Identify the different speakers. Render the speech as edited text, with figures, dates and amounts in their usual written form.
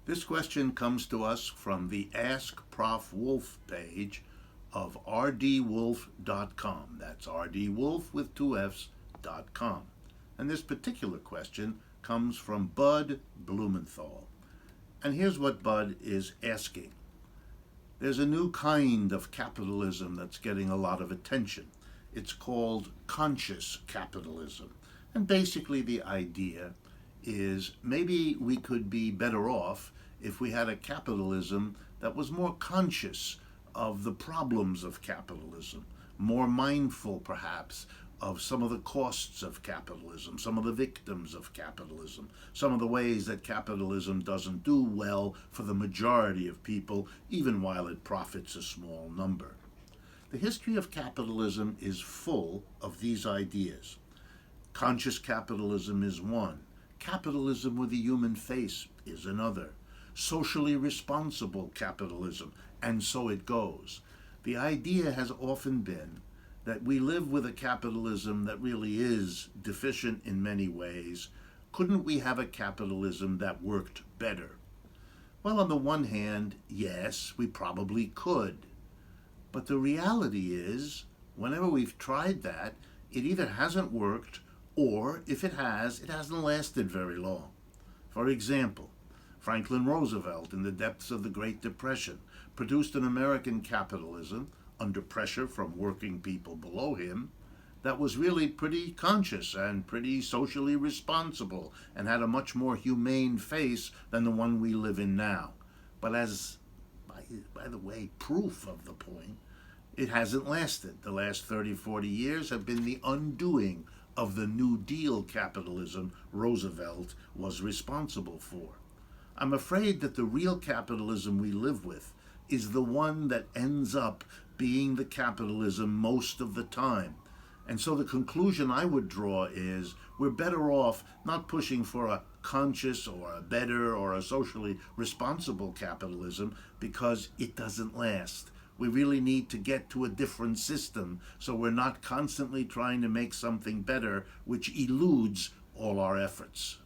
Speaker 1: This question comes to us from the AskProfWolff page of rdwolff.com. That's rdwolff with two F's.com. And this particular question comes from Bud Blumenthal. And here's what Bud is asking. There's a new kind of capitalism that's getting a lot of attention. It's called conscious capitalism. And basically the idea is maybe we could be better off if we had a capitalism that was more conscious of the problems of capitalism, more mindful perhaps of some of the costs of capitalism, some of the victims of capitalism, some of the ways that capitalism doesn't do well for the majority of people, even while it profits a small number. The history of capitalism is full of these ideas. Conscious capitalism is one. Capitalism with a human face is another. Socially responsible capitalism, and so it goes. The idea has often been that we live with a capitalism that really is deficient in many ways. Couldn't we have a capitalism that worked better? Well, on the one hand, yes, we probably could. But the reality is, whenever we've tried that, it either hasn't worked, or if it has, it hasn't lasted very long. For example, Franklin Roosevelt, in the depths of the Great Depression, produced an American capitalism under pressure from working people below him that was really pretty conscious and pretty socially responsible and had a much more humane face than the one we live in now. But as, by the way, proof of the point, it hasn't lasted. The last 30, 40 years have been the undoing of the New Deal capitalism Roosevelt was responsible for. I'm afraid that the real capitalism we live with is the one that ends up being the capitalism most of the time. And so the conclusion I would draw is we're better off not pushing for a conscious or a better or a socially responsible capitalism because it doesn't last. We really need to get to a different system so we're not constantly trying to make something better which eludes all our efforts.